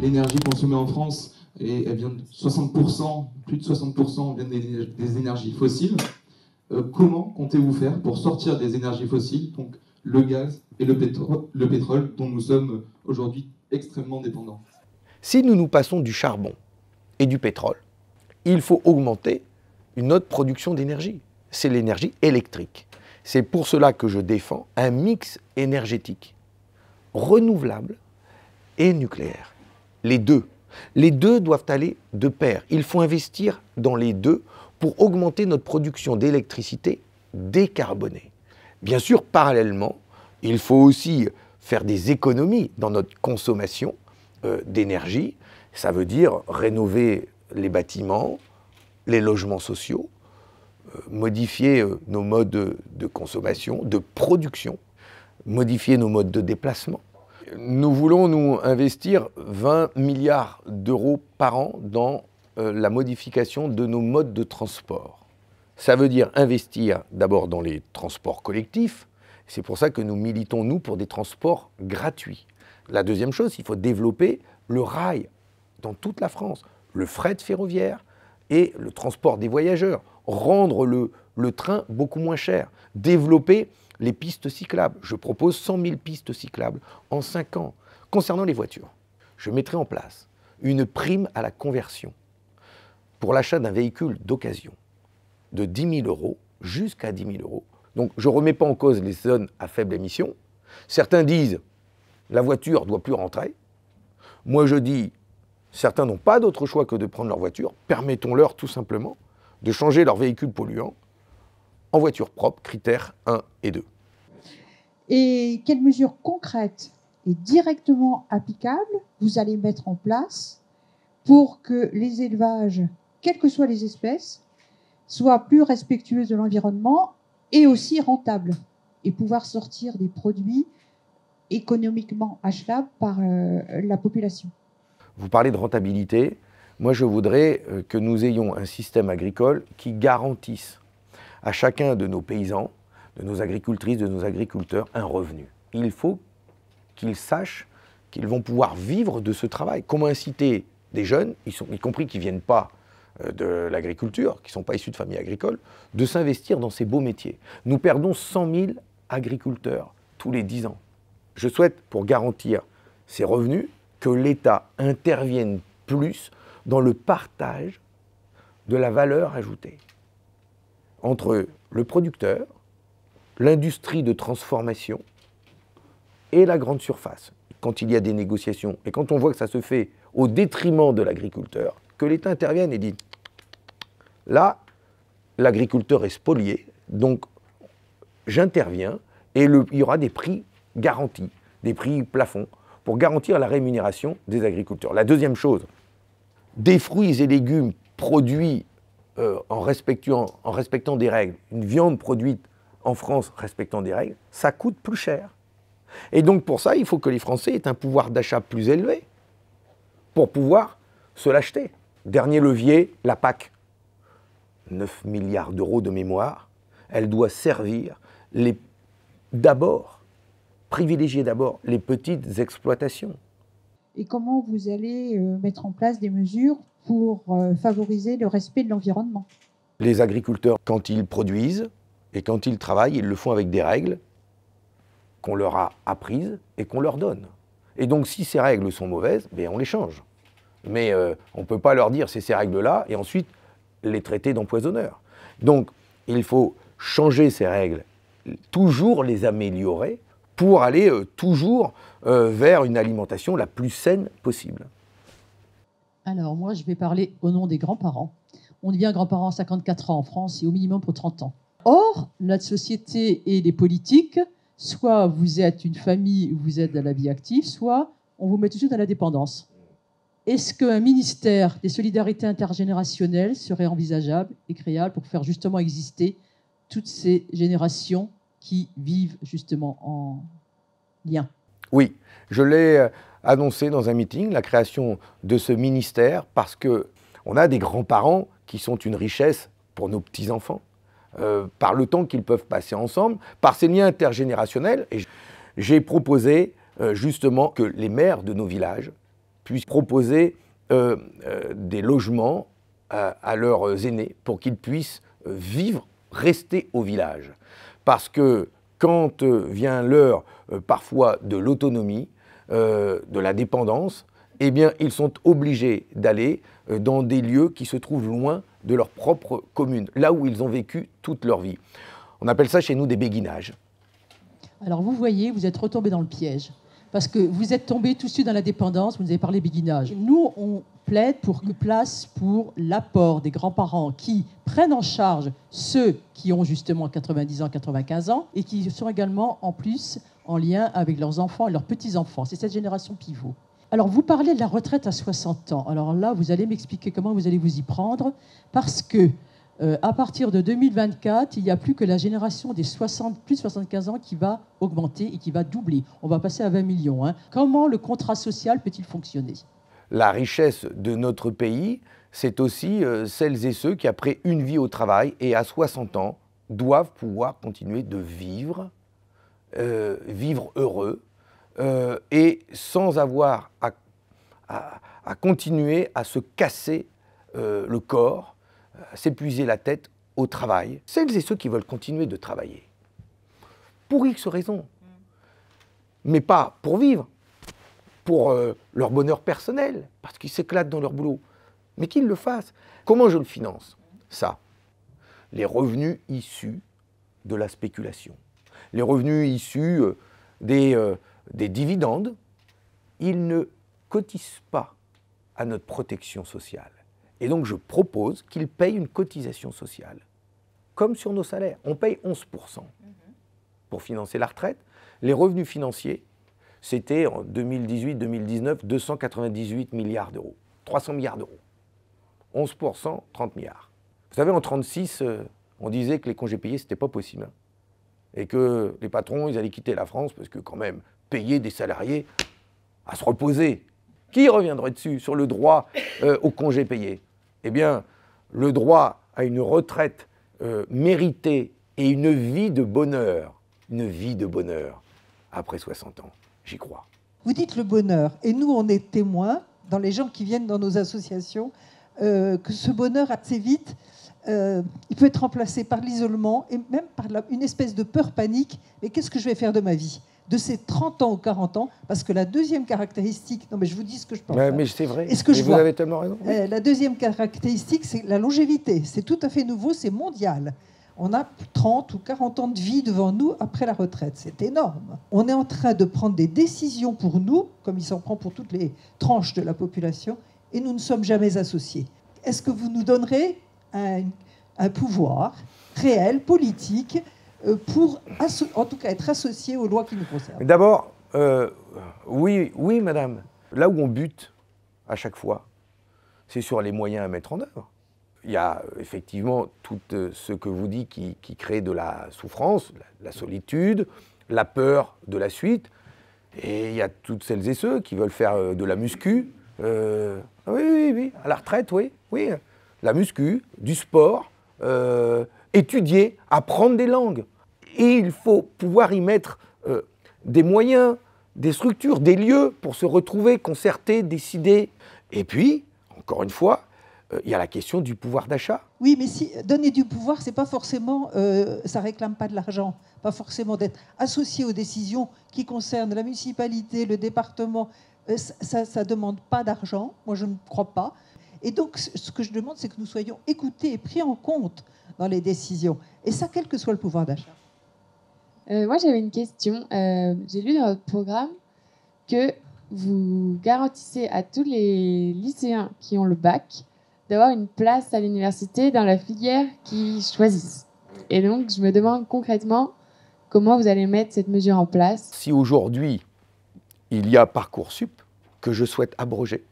l'énergie consommée en France, elle vient de 60%, plus de 60% viennent des énergies fossiles. Comment comptez-vous faire pour sortir des énergies fossiles, donc le gaz et le pétrole dont nous sommes aujourd'hui extrêmement dépendants? Si nous nous passons du charbon et du pétrole, il faut augmenter une autre production d'énergie. C'est l'énergie électrique. C'est pour cela que je défends un mix énergétique renouvelable et nucléaire. Les deux. Les deux doivent aller de pair. Il faut investir dans les deux pour augmenter notre production d'électricité décarbonée. Bien sûr, parallèlement, il faut aussi faire des économies dans notre consommation d'énergie. Ça veut dire rénover les bâtiments, les logements sociaux, modifier nos modes de consommation, de production, modifier nos modes de déplacement. Nous voulons nous investir 20 milliards d'euros par an dans la modification de nos modes de transport. Ça veut dire investir d'abord dans les transports collectifs. C'est pour ça que nous militons, nous, pour des transports gratuits. La deuxième chose, il faut développer le rail dans toute la France, le fret ferroviaire et le transport des voyageurs, rendre le train beaucoup moins cher, développer les pistes cyclables. Je propose 100 000 pistes cyclables en 5 ans. Concernant les voitures, je mettrai en place une prime à la conversion pour l'achat d'un véhicule d'occasion de 10 000 euros jusqu'à 10 000 euros. Donc je ne remets pas en cause les zones à faible émission. Certains disent la voiture ne doit plus rentrer. Moi je dis certains n'ont pas d'autre choix que de prendre leur voiture. Permettons-leur tout simplement de changer leur véhicule polluant en voiture propre, critères 1 et 2. Et quelles mesures concrètes et directement applicables vous allez mettre en place pour que les élevages, quelles que soient les espèces, soient plus respectueux de l'environnement et aussi rentables et pouvoir sortir des produits économiquement achetables par la population? Vous parlez de rentabilité. Moi, je voudrais que nous ayons un système agricole qui garantisse à chacun de nos paysans, de nos agricultrices, de nos agriculteurs, un revenu. Il faut qu'ils sachent qu'ils vont pouvoir vivre de ce travail. Comment inciter des jeunes, y compris qui ne viennent pas de l'agriculture, qui ne sont pas issus de familles agricoles, de s'investir dans ces beaux métiers. Nous perdons 100 000 agriculteurs tous les 10 ans. Je souhaite, pour garantir ces revenus, que l'État intervienne plus dans le partage de la valeur ajoutée entre le producteur, l'industrie de transformation et la grande surface. Quand il y a des négociations et quand on voit que ça se fait au détriment de l'agriculteur, que l'État intervienne et dit là, l'agriculteur est spolié, donc j'interviens et il y aura des prix garantis, des prix plafonds pour garantir la rémunération des agriculteurs. La deuxième chose, des fruits et légumes produits en respectant des règles, une viande produite en France respectant des règles, ça coûte plus cher. Et donc pour ça, il faut que les Français aient un pouvoir d'achat plus élevé pour pouvoir se l'acheter. Dernier levier, la PAC. 9 milliards d'euros de mémoire, elle doit servir privilégier d'abord les petites exploitations. Et comment vous allez mettre en place des mesures pour favoriser le respect de l'environnement? Les agriculteurs, quand ils produisent et quand ils travaillent, ils le font avec des règles qu'on leur a apprises et qu'on leur donne. Et donc si ces règles sont mauvaises, on les change. Mais on ne peut pas leur dire c'est ces règles-là et ensuite les traiter d'empoisonneurs. Donc il faut changer ces règles, toujours les améliorer pour aller toujours vers une alimentation la plus saine possible. Alors moi, je vais parler au nom des grands-parents. On devient grands-parents à 54 ans en France et au minimum pour 30 ans. Or, notre société et les politiques, soit vous êtes une famille où vous êtes dans la vie active, soit on vous met tout de suite à la dépendance. Est-ce qu'un ministère des solidarités intergénérationnelles serait envisageable et créable pour faire justement exister toutes ces générations qui vivent justement en lien? Oui, je l'ai annoncé dans un meeting, la création de ce ministère, parce qu'on a des grands-parents qui sont une richesse pour nos petits-enfants, par le temps qu'ils peuvent passer ensemble, par ces liens intergénérationnels. Et j'ai proposé justement que les maires de nos villages puissent proposer des logements à leurs aînés pour qu'ils puissent vivre, rester au village. Parce que quand vient l'heure parfois de l'autonomie, de la dépendance, eh bien, ils sont obligés d'aller dans des lieux qui se trouvent loin de leur propre commune, là où ils ont vécu toute leur vie. On appelle ça chez nous des béguinages. Alors vous voyez, vous êtes retombé dans le piège. Parce que vous êtes tombé tout de suite dans la dépendance, vous nous avez parlé béguinage. Nous, on plaide pour que place pour l'apport des grands-parents qui prennent en charge ceux qui ont justement 90 ans, 95 ans et qui sont également en plus en lien avec leurs enfants et leurs petits-enfants. C'est cette génération pivot. Alors vous parlez de la retraite à 60 ans. Alors là, vous allez m'expliquer comment vous allez vous y prendre parce que à partir de 2024, il n'y a plus que la génération des plus de 75 ans qui va augmenter et qui va doubler. On va passer à 20 millions. Hein. Comment le contrat social peut-il fonctionner ? La richesse de notre pays, c'est aussi celles et ceux qui, après une vie au travail et à 60 ans, doivent pouvoir continuer de vivre, vivre heureux, et sans avoir à continuer à se casser le corps, s'épuiser la tête au travail. Celles et ceux qui veulent continuer de travailler, pour X raisons, mais pas pour vivre, pour leur bonheur personnel, parce qu'ils s'éclatent dans leur boulot, mais qu'ils le fassent. Comment je le finance? Ça, les revenus issus de la spéculation, les revenus issus des dividendes, ils ne cotisent pas à notre protection sociale. Et donc, je propose qu'ils payent une cotisation sociale, comme sur nos salaires. On paye 11% pour financer la retraite. Les revenus financiers, c'était en 2018-2019, 298 milliards d'euros, 300 milliards d'euros. 11%, 30 milliards. Vous savez, en 1936, on disait que les congés payés, ce n'était pas possible. Hein, et que les patrons, ils allaient quitter la France, parce que quand même, payer des salariés à se reposer, qui reviendrait dessus sur le droit aux congés payés? Eh bien, le droit à une retraite méritée et une vie de bonheur après 60 ans, j'y crois. Vous dites le bonheur, et nous, on est témoins, dans les gens qui viennent dans nos associations, que ce bonheur, assez vite, il peut être remplacé par l'isolement et même par une espèce de peur panique. Mais qu'est-ce que je vais faire de ma vie ? De ces 30 ans ou 40 ans, parce que la deuxième caractéristique... Non, mais je vous dis ce que je pense. Mais c'est vrai, et ce que je vous vois, avez tellement raison. Oui. La deuxième caractéristique, c'est la longévité. C'est tout à fait nouveau, c'est mondial. On a 30 ou 40 ans de vie devant nous après la retraite. C'est énorme. On est en train de prendre des décisions pour nous, comme il s'en prend pour toutes les tranches de la population, et nous ne sommes jamais associés. Est-ce que vous nous donnerez un pouvoir réel, politique, pour, en tout cas, être associés aux lois qui nous concernent? D'abord, oui, madame. Là où on bute à chaque fois, c'est sur les moyens à mettre en œuvre. Il y a effectivement tout ce que vous dites qui crée de la souffrance, la solitude, la peur de la suite. Et il y a toutes celles et ceux qui veulent faire de la muscu. Oui, à la retraite, oui. La muscu, du sport, étudier, apprendre des langues. Et il faut pouvoir y mettre des moyens, des structures, des lieux pour se retrouver, concerter, décider. Et puis, encore une fois, il y a la question du pouvoir d'achat. Oui, mais si donner du pouvoir, c'est pas forcément, ça réclame pas de l'argent, pas forcément d'être associé aux décisions qui concernent la municipalité, le département. Ça demande pas d'argent. Moi, je ne crois pas. Et donc, ce que je demande, c'est que nous soyons écoutés et pris en compte dans les décisions. Et ça, quel que soit le pouvoir d'achat. Moi, j'avais une question. J'ai lu dans votre programme que vous garantissez à tous les lycéens qui ont le bac d'avoir une place à l'université dans la filière qu'ils choisissent. Et donc, je me demande concrètement comment vous allez mettre cette mesure en place. Si aujourd'hui, il y a Parcoursup que je souhaite abroger,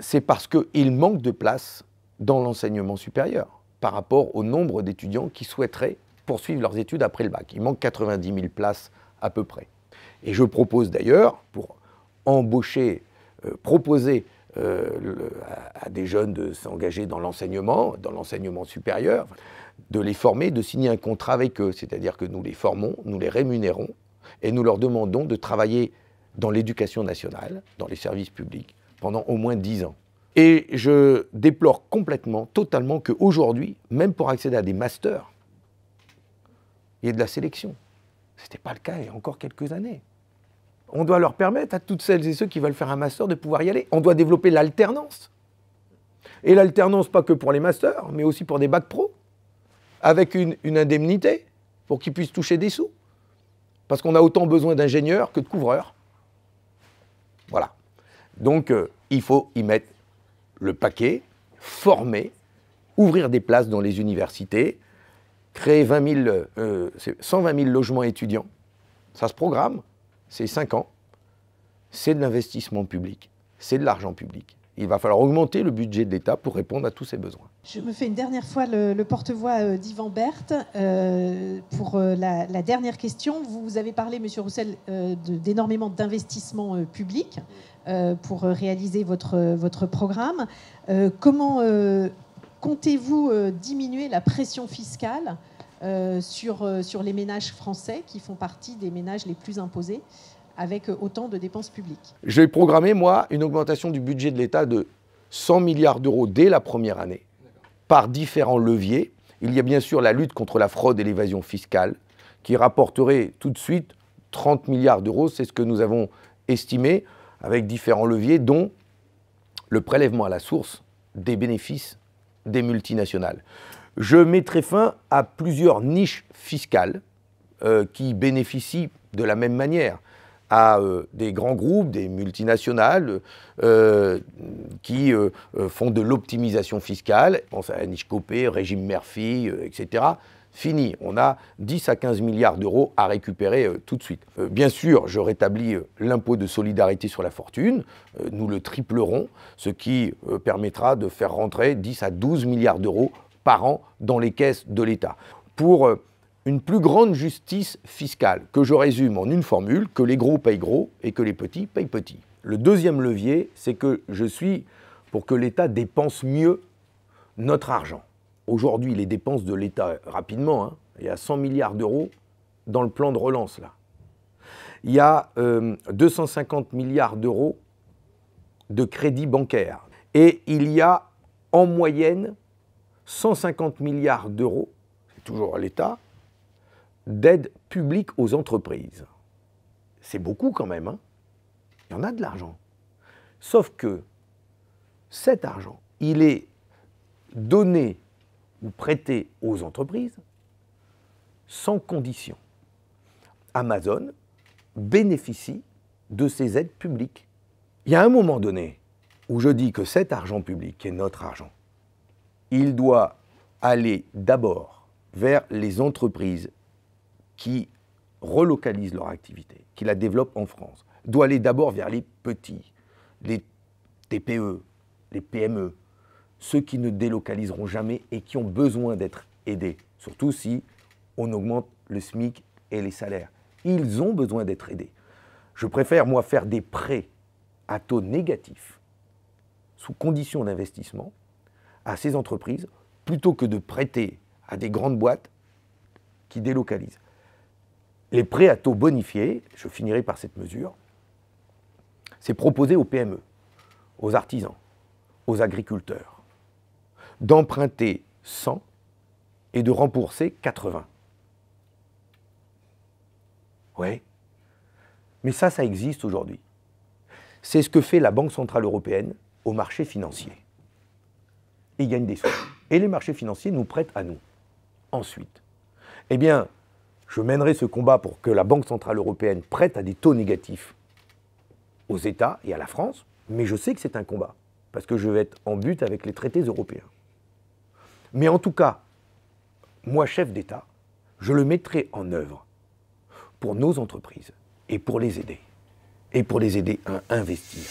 c'est parce qu'il manque de place dans l'enseignement supérieur par rapport au nombre d'étudiants qui souhaiteraient poursuivre leurs études après le bac. Il manque 90 000 places à peu près. Et je propose d'ailleurs, pour embaucher, proposer à des jeunes de s'engager dans l'enseignement supérieur, de les former, de signer un contrat avec eux. C'est-à-dire que nous les formons, nous les rémunérons et nous leur demandons de travailler dans l'éducation nationale, dans les services publics, pendant au moins 10 ans. Et je déplore complètement, totalement, qu'aujourd'hui, même pour accéder à des masters, il y ait de la sélection. Ce n'était pas le cas il y a encore quelques années. On doit leur permettre à toutes celles et ceux qui veulent faire un master de pouvoir y aller. On doit développer l'alternance. Et l'alternance, pas que pour les masters, mais aussi pour des bacs pro, avec une indemnité pour qu'ils puissent toucher des sous. Parce qu'on a autant besoin d'ingénieurs que de couvreurs. Voilà. Donc, il faut y mettre le paquet, former, ouvrir des places dans les universités, créer 120 000 logements étudiants. Ça se programme, c'est 5 ans. C'est de l'investissement public, c'est de l'argent public. Il va falloir augmenter le budget de l'État pour répondre à tous ces besoins. Je me fais une dernière fois le porte-voix d'Yvan Berthe. Pour la dernière question, vous avez parlé, Monsieur Roussel, d'énormément d'investissements publics pour réaliser votre programme. Comment comptez-vous diminuer la pression fiscale sur les ménages français qui font partie des ménages les plus imposés avec autant de dépenses publiques? J'ai programmé, moi, une augmentation du budget de l'État de 100 milliards d'euros dès la première année, par différents leviers. Il y a bien sûr la lutte contre la fraude et l'évasion fiscale, qui rapporterait tout de suite 30 milliards d'euros, c'est ce que nous avons estimé, avec différents leviers, dont le prélèvement à la source des bénéfices des multinationales. Je mettrai fin à plusieurs niches fiscales qui bénéficient de la même manière à des grands groupes, des multinationales qui font de l'optimisation fiscale. Je pense à la niche Copé, régime Murphy, etc. Fini. On a 10 à 15 milliards d'euros à récupérer tout de suite. Bien sûr, je rétablis l'impôt de solidarité sur la fortune. Nous le triplerons, ce qui permettra de faire rentrer 10 à 12 milliards d'euros par an dans les caisses de l'État. Pour une plus grande justice fiscale, que je résume en une formule, que les gros payent gros et que les petits payent petits. Le deuxième levier, c'est que je suis pour que l'État dépense mieux notre argent. Aujourd'hui, les dépenses de l'État, rapidement, il y a 100 milliards d'euros dans le plan de relance, là. Il y a 250 milliards d'euros de crédits bancaires. Et il y a en moyenne 150 milliards d'euros, c'est toujours à l'État, d'aide publique aux entreprises. C'est beaucoup quand même, hein. Il y en a de l'argent. Sauf que cet argent, il est donné ou prêté aux entreprises sans condition. Amazon bénéficie de ces aides publiques. Il y a un moment donné où je dis que cet argent public, qui est notre argent, il doit aller d'abord vers les entreprises qui relocalisent leur activité, qui la développent en France, doit aller d'abord vers les petits, les TPE, les PME, ceux qui ne délocaliseront jamais et qui ont besoin d'être aidés, surtout si on augmente le SMIC et les salaires. Ils ont besoin d'être aidés. Je préfère, moi, faire des prêts à taux négatifs, sous conditions d'investissement, à ces entreprises, plutôt que de prêter à des grandes boîtes qui délocalisent. Les prêts à taux bonifiés, je finirai par cette mesure, c'est proposer aux PME, aux artisans, aux agriculteurs, d'emprunter 100 et de rembourser 80. Ouais. Mais ça existe aujourd'hui. C'est ce que fait la Banque Centrale Européenne au marché financier. Ils gagnent des sous. Et les marchés financiers nous prêtent à nous. Ensuite, eh bien, je mènerai ce combat pour que la Banque Centrale Européenne prête à des taux négatifs aux États et à la France, mais je sais que c'est un combat, parce que je vais être en but avec les traités européens. Mais en tout cas, moi, chef d'État, je le mettrai en œuvre pour nos entreprises et pour les aider à investir.